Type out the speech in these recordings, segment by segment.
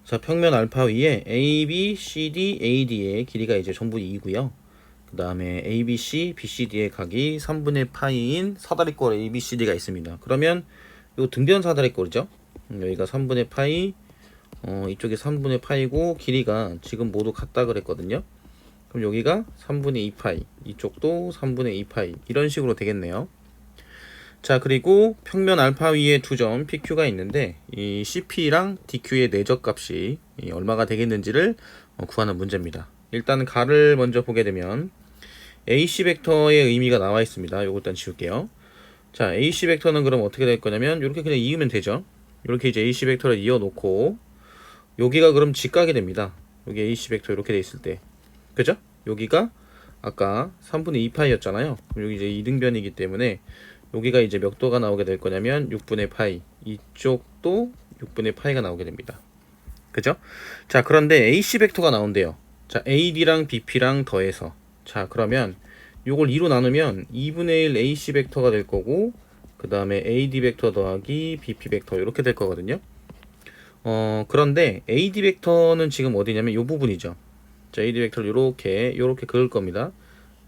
자, 평면 알파 위에 A, B, C, D, A, D의 길이가 이제 전부 2고요. 그 다음에 A, B, C, B, C, D의 각이 3분의 파이인 사다리꼴 A, B, C, D가 있습니다. 그러면 요 등변 사다리꼴이죠. 여기가 3분의 파이, 이쪽이 3분의 파이고 길이가 지금 모두 같다 그랬거든요. 그럼 여기가 3분의 2파이, 이쪽도 3분의 2파이 이런 식으로 되겠네요. 자, 그리고 평면 알파 위에 두 점 PQ가 있는데 이 CP랑 DQ의 내적값이 얼마가 되겠는지를 구하는 문제입니다. 일단 가를 먼저 보게 되면 AC 벡터의 의미가 나와 있습니다. 요거 일단 지울게요. 자, AC 벡터는 그럼 어떻게 될 거냐면 이렇게 그냥 이으면 되죠. 이렇게 이제 AC 벡터를 이어 놓고 여기가 그럼 직각이 됩니다. 여기 AC 벡터 이렇게 돼 있을 때, 그죠? 여기가 아까 3분의 2파이였잖아요. 그럼 여기 이제 이등변이기 때문에 여기가 이제 몇 도가 나오게 될 거냐면 6분의 파이, 이쪽도 6분의 파이가 나오게 됩니다. 그죠? 자, 그런데 AC 벡터가 나온대요. 자, AD랑 BP랑 더해서, 자, 그러면 요걸 2로 나누면 2분의 1 AC 벡터가 될 거고, 그 다음에 AD 벡터 더하기 BP 벡터 이렇게 될 거거든요. 그런데 AD 벡터는 지금 어디냐면 요 부분이죠. 자, AD 벡터를 요렇게 그을 겁니다.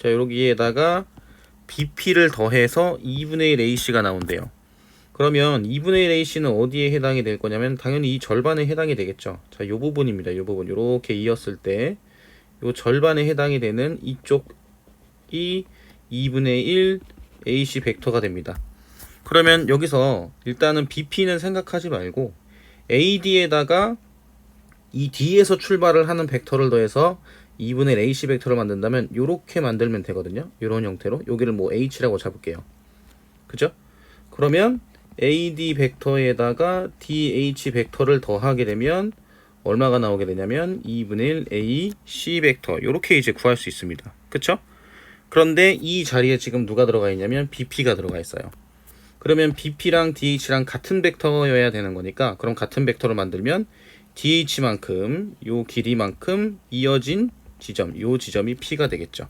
자, 여기에다가 BP를 더해서 2분의 1 AC가 나온대요. 그러면 2분의 1 AC는 어디에 해당이 될 거냐면 당연히 이 절반에 해당이 되겠죠. 자, 요 부분입니다. 요 부분 요렇게 이었을 때 요 절반에 해당이 되는 이쪽이 2분의 1 AC 벡터가 됩니다. 그러면 여기서 일단은 BP는 생각하지 말고 AD에다가 이 D에서 출발을 하는 벡터를 더해서 2분의 1 AC 벡터를 만든다면 이렇게 만들면 되거든요. 이런 형태로 여기를 뭐 H라고 잡을게요. 그죠? 그러면 AD 벡터에다가 DH 벡터를 더하게 되면 얼마가 나오게 되냐면 2분의 1 AC 벡터 이렇게 이제 구할 수 있습니다. 그쵸? 그런데 이 자리에 지금 누가 들어가 있냐면 BP가 들어가 있어요. 그러면 BP랑 DH랑 같은 벡터여야 되는 거니까 그럼 같은 벡터를 만들면 DH만큼 요 길이만큼 이어진 지점, 요 지점이 P가 되겠죠.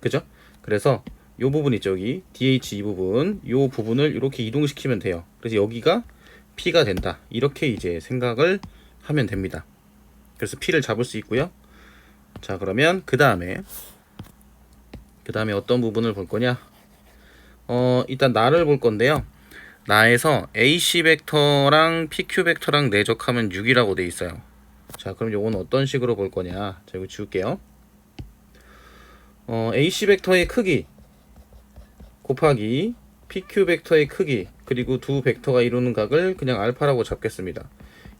그죠? 그래서 요 부분 있죠, 여기 DH 이 부분, 요 부분을 이렇게 이동시키면 돼요. 그래서 여기가 P가 된다. 이렇게 이제 생각을 하면 됩니다. 그래서 P를 잡을 수 있고요. 자, 그러면 그 다음에 어떤 부분을 볼 거냐? 일단 나를 볼 건데요. 나에서 AC 벡터랑 PQ 벡터랑 내적하면 6이라고 돼 있어요. 자, 그럼 요건 어떤 식으로 볼 거냐? 자, 이거 지울게요. AC 벡터의 크기 곱하기 PQ 벡터의 크기 그리고 두 벡터가 이루는 각을 그냥 알파라고 잡겠습니다.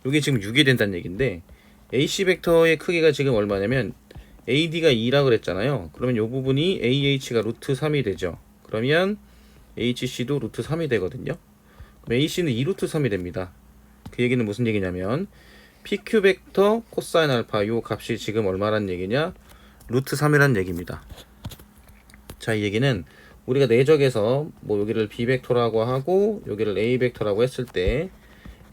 이게 지금 6이 된다는 얘기인데 AC 벡터의 크기가 지금 얼마냐면 AD가 2라 그랬잖아요. 그러면 이 부분이 AH가 루트 3이 되죠. 그러면 HC도 루트 3이 되거든요. 그럼 AC는 2 루트 3이 됩니다. 그 얘기는 무슨 얘기냐면 PQ 벡터 코사인 알파 요 값이 지금 얼마란 얘기냐? 루트 3이란 얘기입니다. 자, 이 얘기는 우리가 내적에서 뭐 여기를 B 벡터라고 하고 여기를 A 벡터라고 했을 때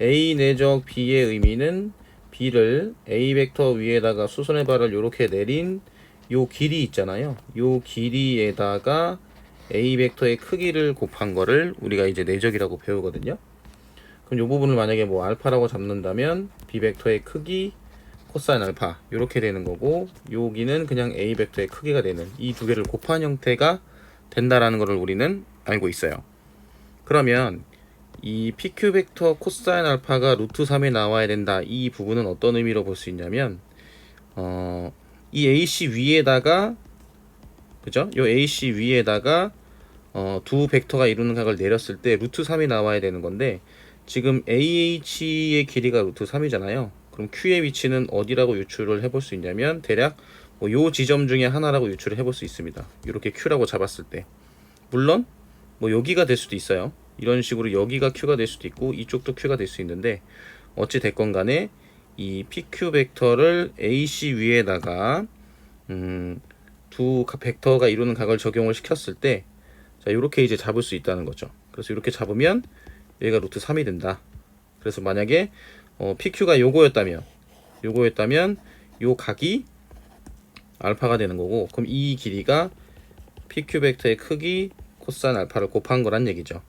A 내적 B의 의미는 B를 A 벡터 위에다가 수선의 발을 이렇게 내린 요 길이 있잖아요. 요 길이에다가 A 벡터의 크기를 곱한 거를 우리가 이제 내적이라고 배우거든요. 그럼 요 부분을 만약에 뭐 알파라고 잡는다면 B 벡터의 크기 코사인 알파 이렇게 되는 거고 여기는 그냥 A 벡터의 크기가 되는 이 두 개를 곱한 형태가 된다라는 것을 우리는 알고 있어요. 그러면 이 PQ 벡터 코사인 알파가 루트 3에 나와야 된다. 이 부분은 어떤 의미로 볼 수 있냐면 이 AC 위에다가 그죠? 요 AC 위에다가 두 벡터가 이루는 각을 내렸을 때 루트 3이 나와야 되는 건데 지금 AH의 길이가 루트 3이잖아요. 그럼 Q의 위치는 어디라고 유출을 해볼 수 있냐면 대략 뭐 요 지점 중에 하나라고 유출을 해볼 수 있습니다. 이렇게 Q라고 잡았을 때 물론 뭐 여기가 될 수도 있어요. 이런 식으로 여기가 Q가 될 수도 있고 이쪽도 Q가 될 수 있는데 어찌 됐건 간에 이 PQ 벡터를 AC 위에다가 두 벡터가 이루는 각을 적용을 시켰을 때 자, 이렇게 이제 잡을 수 있다는 거죠. 그래서 이렇게 잡으면 얘가 루트 3이 된다. 그래서 만약에 PQ가 요거였다면 요 각이 알파가 되는 거고 그럼 이 길이가 PQ 벡터의 크기 코사인 알파를 곱한 거란 얘기죠.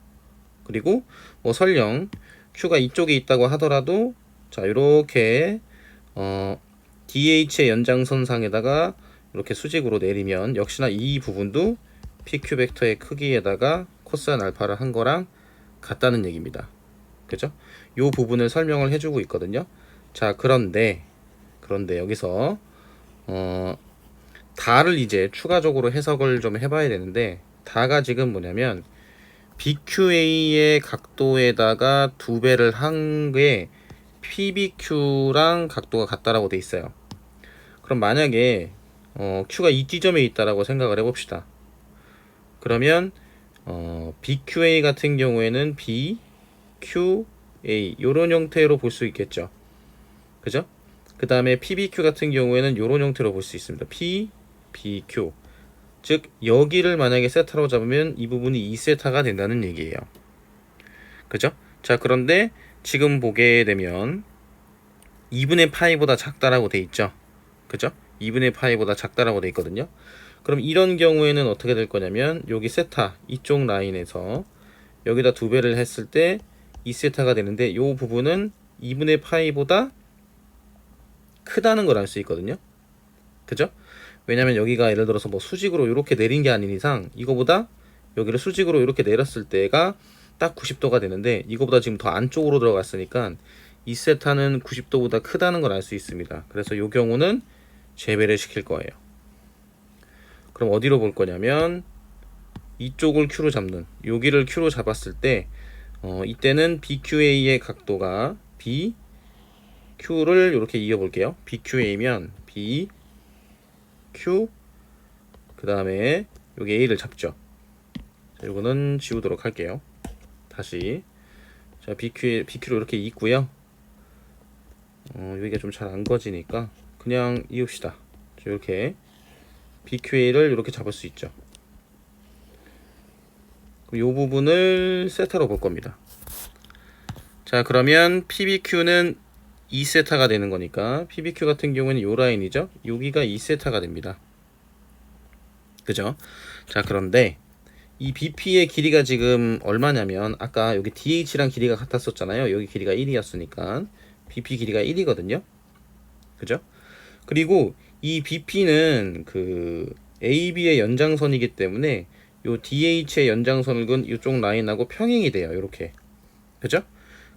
그리고 뭐 설령 Q가 이쪽에 있다고 하더라도 자, 이렇게 DH의 연장선상에다가 이렇게 수직으로 내리면 역시나 이 부분도 PQ 벡터의 크기에다가 코사인 알파를 한 거랑 같다는 얘기입니다. 그죠? 요 부분을 설명을 해주고 있거든요. 자, 그런데 여기서 다를 이제 추가적으로 해석을 좀 해봐야 되는데, 다가 지금 뭐냐면 BQA의 각도에다가 2배를 한 게 PBQ랑 각도가 같다라고 돼 있어요. 그럼 만약에 Q가 이 지점에 있다라고 생각을 해봅시다. 그러면 BQA 같은 경우에는 BQA 요런 형태로 볼 수 있겠죠. 그죠? 그 다음에 PBQ 같은 경우에는 요런 형태로 볼 수 있습니다. PBQ. 즉 여기를 만약에 세타로 잡으면 이 부분이 2세타가 된다는 얘기예요. 그죠? 자, 그런데 지금 보게 되면 2분의 파이보다 작다라고 돼 있죠. 그죠? 2분의 파이보다 작다라고 돼 있거든요. 그럼 이런 경우에는 어떻게 될 거냐면 여기 세타 이쪽 라인에서 여기다 2배를 했을 때 2세타가 되는데 이 부분은 2분의 파이보다 크다는 걸 알 수 있거든요. 그죠? 왜냐면 여기가 예를 들어서 뭐 수직으로 이렇게 내린 게 아닌 이상 이거보다 여기를 수직으로 이렇게 내렸을 때가 딱 90도가 되는데 이거보다 지금 더 안쪽으로 들어갔으니까 2세타는 90도보다 크다는 걸 알 수 있습니다. 그래서 이 경우는 재배를 시킬 거예요. 그럼 어디로 볼 거냐면 이쪽을 Q로 잡는, 여기를 Q로 잡았을 때 이때는 BQA의 각도가 BQ를 이렇게 이어볼게요. BQA면 BQ 그 다음에 여기 A를 잡죠. 자, 이거는 지우도록 할게요. 다시 자, BQ를 이렇게 잇고요. 여기가 좀 잘 안 거지니까 그냥 이읍시다. 이렇게 BQA를 이렇게 잡을 수 있죠. 그럼 이 부분을 세타로 볼 겁니다. 자, 그러면 PBQ는 2세타가 되는 거니까 PBQ 같은 경우는 요 라인이죠. 여기가 2세타가 됩니다. 그죠? 자, 그런데 이 BP의 길이가 지금 얼마냐면 아까 여기 DH랑 길이가 같았었잖아요. 여기 길이가 1이었으니까 BP 길이가 1이거든요. 그죠? 그리고 이 BP는 그 AB의 연장선이기 때문에 요 DH의 연장선을 근 이쪽 라인하고 평행이 돼요. 이렇게. 그죠?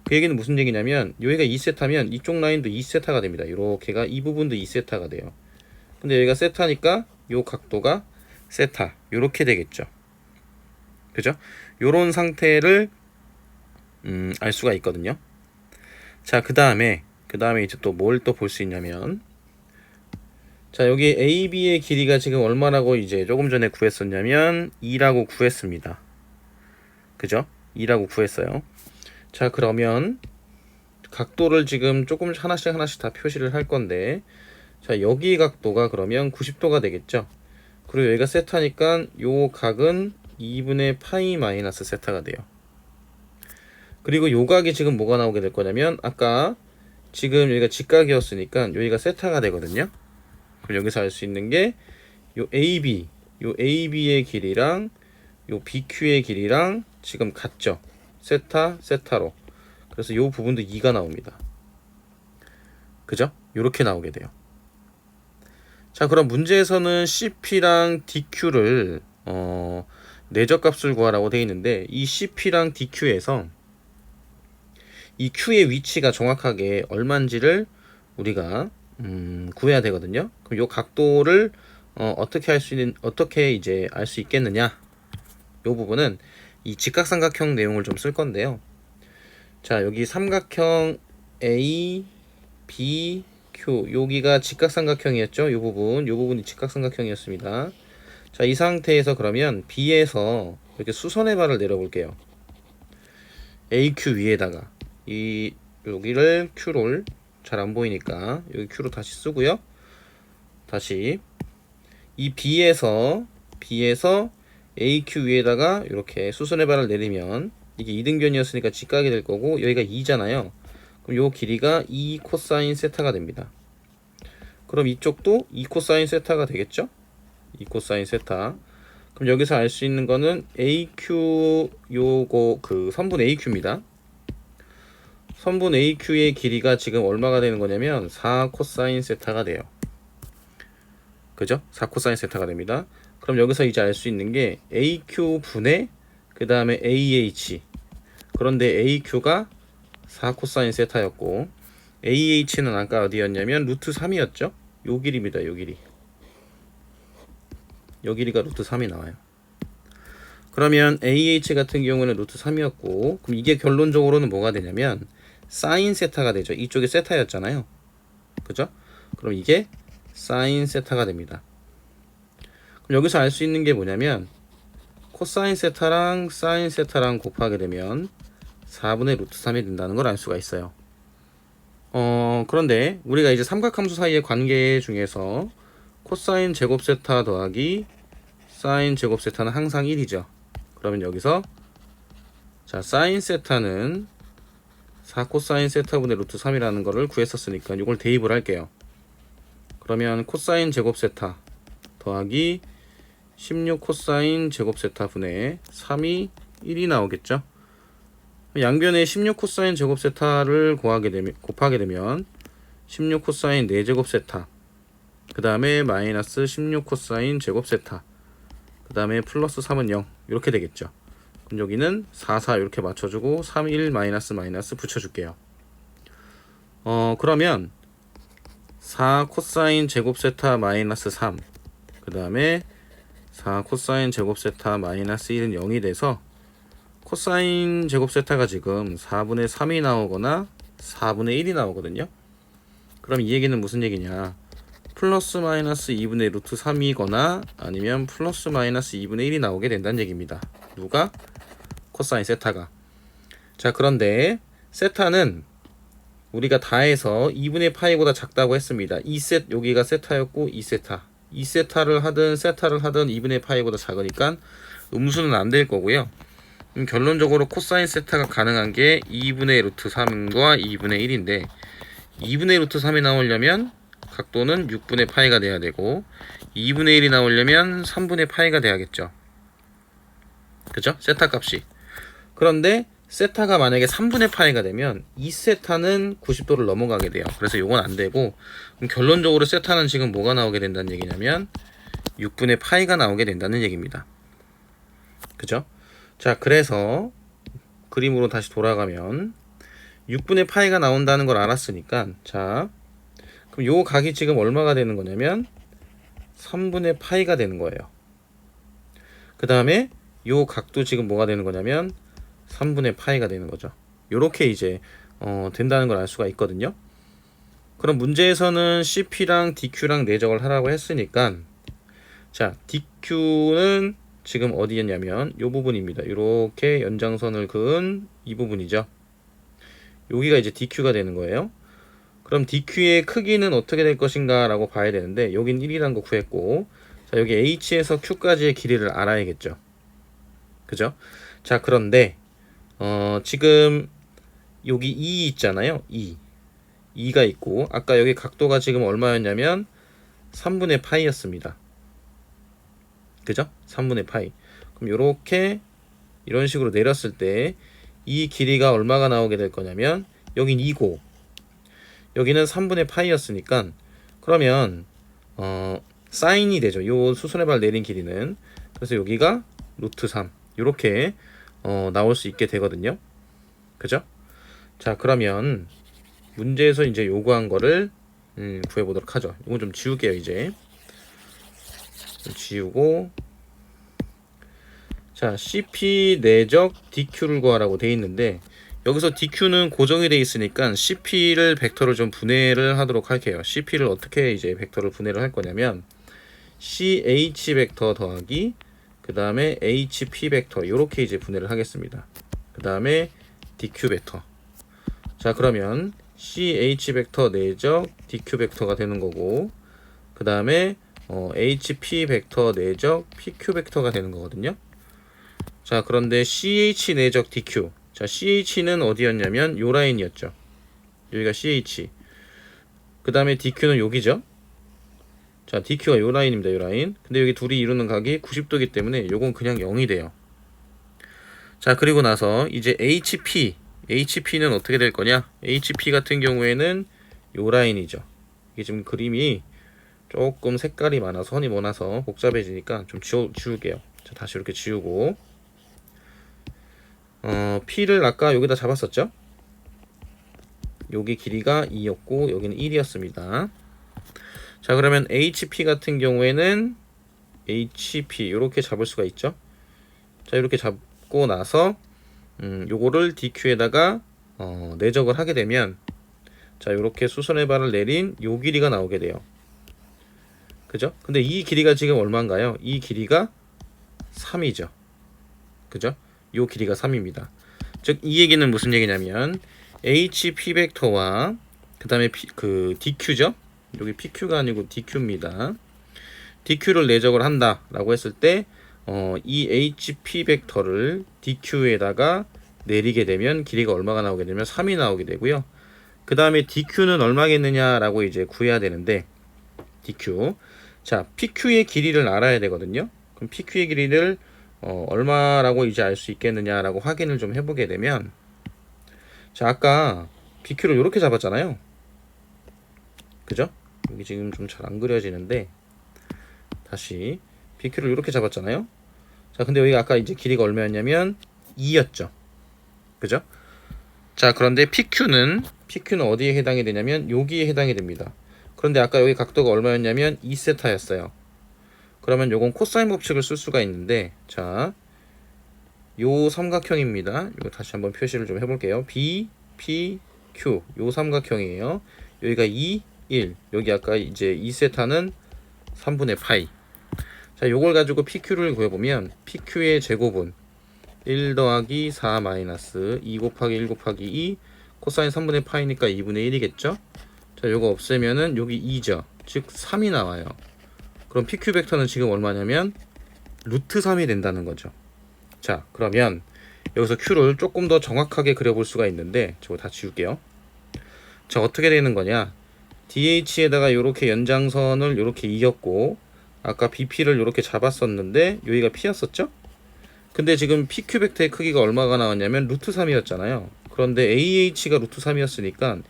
그 얘기는 무슨 얘기냐면 여기가 2세타면 이쪽 라인도 2세타가 됩니다. 이렇게가 이 부분도 2세타가 돼요. 근데 여기가 세타니까 요 각도가 세타. 요렇게 되겠죠. 그죠? 요런 상태를 알 수가 있거든요. 자, 그 다음에 이제 또 뭘 또 볼 수 있냐면 자, 여기 AB의 길이가 지금 얼마라고 이제 조금 전에 구했었냐면 2라고 구했습니다. 그죠? 2라고 구했어요. 자, 그러면 각도를 지금 조금 하나씩 다 표시를 할 건데 자, 여기 각도가 그러면 90도가 되겠죠? 그리고 여기가 세타니까 요 각은 2분의 파이 마이너스 세타가 돼요. 그리고 요 각이 지금 뭐가 나오게 될 거냐면 아까 지금 여기가 직각이었으니까 여기가 세타가 되거든요. 그럼 여기서 알 수 있는 게 요 AB의 길이랑 요 BQ의 길이랑 지금 같죠. 세타로. 그래서 요 부분도 2가 나옵니다. 그죠? 요렇게 나오게 돼요. 자, 그럼 문제에서는 CP랑 DQ를 내적값을 구하라고 되어 있는데 이 CP랑 DQ에서 이 Q의 위치가 정확하게 얼마인지를 우리가 구해야 되거든요. 그럼 요 각도를 어떻게 이제 알 수 있겠느냐? 요 부분은 이 직각삼각형 내용을 좀 쓸 건데요. 자, 여기 삼각형 A, B, Q 여기가 직각삼각형이었죠. 요 부분이 직각삼각형이었습니다. 자, 이 상태에서 그러면 B에서 이렇게 수선의 발을 내려볼게요. AQ 위에다가 여기를 Q를 잘 안 보이니까 여기 Q로 다시 쓰고요. 다시 이 B에서 AQ 위에다가 이렇게 수선의 발을 내리면 이게 이등변이었으니까 직각이 될 거고 여기가 2잖아요. 그럼 요 길이가 2 코사인 세타가 됩니다. 그럼 이쪽도 2 코사인 세타가 되겠죠? 2 코사인 세타. 그럼 여기서 알 수 있는 거는 AQ 요거 그 선분 AQ입니다. 선분 AQ의 길이가 지금 얼마가 되는 거냐면 4 코사인 세타가 돼요. 그죠? 4 코사인 세타가 됩니다. 그럼 여기서 이제 알 수 있는 게 AQ 분의 그 다음에 AH. 그런데 AQ가 4 코사인 세타였고 AH는 아까 어디였냐면 루트 3이었죠? 요 길이입니다. 요 길이. 요 길이가 루트 3이 나와요. 그러면 AH 같은 경우는 루트 3이었고 그럼 이게 결론적으로는 뭐가 되냐면 사인 세타가 되죠. 이쪽이 세타였잖아요. 그죠? 그럼 이게 사인 세타가 됩니다. 그럼 여기서 알 수 있는 게 뭐냐면 코사인 세타랑 사인 세타랑 곱하게 되면 4분의 루트 3이 된다는 걸 알 수가 있어요. 그런데 우리가 이제 삼각함수 사이의 관계 중에서 코사인 제곱 세타 더하기 사인 제곱 세타는 항상 1이죠. 그러면 여기서 자 사인 세타는 4 코사인 세타분의 루트 3이라는 거를 구했었으니까 이걸 대입을 할게요. 그러면 코사인 제곱 세타 더하기 16 코사인 제곱 세타 분의 3이 1이 나오겠죠. 양변에 16 코사인 제곱 세타를 곱하게 되면 16 코사인 4제곱 세타 그 다음에 마이너스 16 코사인 제곱 세타 그 다음에 플러스 3은 0 이렇게 되겠죠. 그럼 여기는 4, 4 이렇게 맞춰주고 3, 1 마이너스 마이너스 붙여줄게요. 그러면 4 코사인 제곱 세타 마이너스 3 그 다음에 4 코사인 제곱 세타 마이너스 1은 0이 돼서 코사인 제곱 세타가 지금 4분의 3이 나오거나 4분의 1이 나오거든요. 그럼 이 얘기는 무슨 얘기냐? 플러스 마이너스 2분의 루트 3이거나 아니면 플러스 마이너스 2분의 1이 나오게 된다는 얘기입니다. 누가? 코사인 세타가. 자, 그런데 세타는 우리가 다 해서 2분의 파이보다 작다고 했습니다. 여기가 세타였고 2세타. 2세타를 하든 세타를 하든 2분의 파이보다 작으니까 음수는 안 될 거고요. 결론적으로 코사인 세타가 가능한 게 2분의 루트 3과 2분의 1인데 2분의 루트 3이 나오려면 각도는 6분의 파이가 돼야 되고 2분의 1이 나오려면 3분의 파이가 돼야겠죠. 그죠? 세타 값이. 그런데 세타가 만약에 3분의 파이가 되면 2세타는 90도를 넘어가게 돼요. 그래서 요건 안 되고 그럼 결론적으로 세타는 지금 뭐가 나오게 된다는 얘기냐면 6분의 파이가 나오게 된다는 얘기입니다. 그죠? 자, 그래서 그림으로 다시 돌아가면 6분의 파이가 나온다는 걸 알았으니까 자, 그럼 요 각이 지금 얼마가 되는 거냐면 3분의 파이가 되는 거예요. 그 다음에 요 각도 지금 뭐가 되는 거냐면 3분의 파이가 되는 거죠. 요렇게 이제 된다는 걸 알 수가 있거든요. 그럼 문제에서는 CP랑 DQ랑 내적을 하라고 했으니까 자, DQ는 지금 어디였냐면 요 부분입니다. 요렇게 연장선을 그은 이 부분이죠. 여기가 이제 DQ가 되는 거예요. 그럼 DQ의 크기는 어떻게 될 것인가 라고 봐야 되는데 여긴 1이라는 거 구했고 자, 여기 H에서 Q까지의 길이를 알아야겠죠. 그죠? 자, 그런데 지금 여기 2 있잖아요. 2가 있고 아까 여기 각도가 지금 얼마였냐면 3분의 파이였습니다. 그죠? 3분의 파이. 그럼 요렇게 이런 식으로 내렸을 때 이 길이가 얼마가 나오게 될 거냐면 여긴 2고 여기는 3분의 파이였으니까 그러면 사인이 되죠. 요 수선의 발 내린 길이는. 그래서 여기가 루트 3 요렇게 나올 수 있게 되거든요. 그죠? 자, 그러면 문제에서 이제 요구한 거를 구해보도록 하죠. 이건 좀 지울게요. 이제 좀 지우고 자, CP 내적 DQ를 구하라고 돼 있는데 여기서 DQ는 고정이 돼 있으니까 CP를 벡터를 좀 분해를 하도록 할게요. CP를 어떻게 이제 벡터를 분해를 할 거냐면 CH 벡터 더하기 그 다음에 HP 벡터 이렇게 이제 분해를 하겠습니다. 그 다음에 DQ 벡터. 자, 그러면 CH 벡터 내적 DQ 벡터가 되는 거고 그 다음에 HP 벡터 내적 PQ 벡터가 되는 거거든요. 자, 그런데 CH 내적 DQ. 자, CH는 어디였냐면 요 라인이었죠. 여기가 CH. 그 다음에 DQ는 여기죠. 자, DQ가 요 라인입니다. 요 라인. 근데 여기 둘이 이루는 각이 90도이기 때문에 요건 그냥 0이 돼요. 자, 그리고 나서 이제 HP HP는 어떻게 될 거냐? HP 같은 경우에는 요 라인이죠. 이게 지금 그림이 조금 색깔이 많아서 선이 많아서 복잡해지니까 좀 지울게요. 자, 다시 이렇게 지우고 P를 아까 여기다 잡았었죠? 여기 길이가 2였고 여기는 1이었습니다. 자, 그러면 HP 같은 경우에는 HP 이렇게 잡을 수가 있죠. 자, 이렇게 잡고 나서 요거를 DQ에다가 내적을 하게 되면 자, 이렇게 수선의 발을 내린 요 길이가 나오게 돼요. 그죠? 근데 이 길이가 지금 얼마인가요? 이 길이가 3이죠. 그죠? 요 길이가 3입니다. 즉 이 얘기는 무슨 얘기냐면 HP 벡터와 그 다음에 그 DQ죠? 여기 PQ가 아니고 DQ입니다. DQ를 내적을 한다 라고 했을 때 이 HP 벡터를 DQ에다가 내리게 되면 길이가 얼마가 나오게 되면 3이 나오게 되고요. 그 다음에 DQ는 얼마겠느냐 라고 이제 구해야 되는데 DQ 자 PQ의 길이를 알아야 되거든요. 그럼 PQ의 길이를 얼마라고 이제 알 수 있겠느냐 라고 확인을 좀 해보게 되면 자 아까 PQ를 이렇게 잡았잖아요. 그죠? 여기 지금 좀 잘 안 그려지는데 다시 PQ를 이렇게 잡았잖아요. 자 근데 여기가 아까 이제 길이가 얼마였냐면 2였죠. 그죠? 자 그런데 PQ는 어디에 해당이 되냐면 여기에 해당이 됩니다. 그런데 아까 여기 각도가 얼마였냐면 2세타였어요. 그러면 요건 코사인 법칙을 쓸 수가 있는데 자 요 삼각형입니다. 이거 다시 한번 표시를 좀 해볼게요. B, P, Q 요 삼각형이에요. 여기가 2, 1 여기 아까 이제 2세타는 3분의 파이. 자 요걸 가지고 PQ를 구해보면 PQ의 제곱은 1 더하기 4 마이너스 2 곱하기 1 곱하기 2 코사인 3분의 파이니까 2분의 1이겠죠. 자 요거 없애면은 여기 2죠. 즉 3이 나와요. 그럼 PQ 벡터는 지금 얼마냐면 루트 3이 된다는 거죠. 자 그러면 여기서 Q를 조금 더 정확하게 그려볼 수가 있는데 저거 다 지울게요. 자 어떻게 되는 거냐 DH에다가 이렇게 연장선을 이렇게 이었고 아까 BP를 이렇게 잡았었는데 여기가 P였었죠. 근데 지금 PQ 벡터의 크기가 얼마가 나왔냐면 루트 3이었잖아요. 그런데 AH가 루트 3이었으니까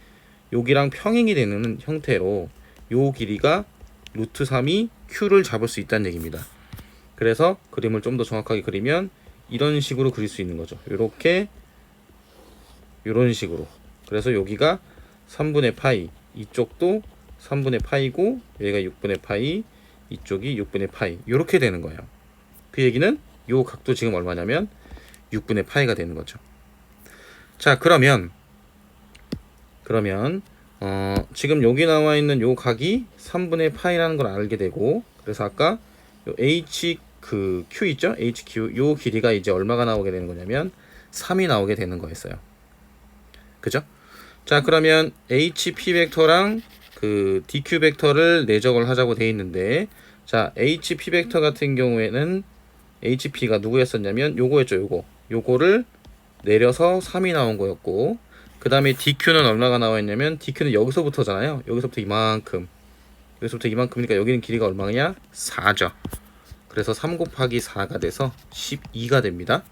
여기랑 평행이 되는 형태로 요 길이가 루트 3이 Q를 잡을 수 있다는 얘기입니다. 그래서 그림을 좀 더 정확하게 그리면 이런 식으로 그릴 수 있는 거죠. 요렇게 이런 식으로. 그래서 여기가 3분의 파이 이쪽도 3분의 파이고 여기가 6분의 파이 이쪽이 6분의 파이 이렇게 되는 거예요. 그 얘기는 요 각도 지금 얼마냐면 6분의 파이가 되는 거죠. 자 그러면 지금 여기 나와 있는 요 각이 3분의 파이라는 걸 알게 되고 그래서 아까 요 H 그 Q 있죠? HQ 요 길이가 이제 얼마가 나오게 되는 거냐면 3이 나오게 되는 거였어요. 그죠? 자 그러면 HP 벡터랑 그 DQ 벡터를 내적을 하자고 돼 있는데 자 HP 벡터 같은 경우에는 HP가 누구였었냐면 요거였죠. 요거를 내려서 3이 나온 거였고 그 다음에 DQ는 얼마가 나와 있냐면 DQ는 여기서부터잖아요. 여기서부터 이만큼이니까 여기는 길이가 얼마냐? 4죠. 그래서 3 곱하기 4가 돼서 12가 됩니다.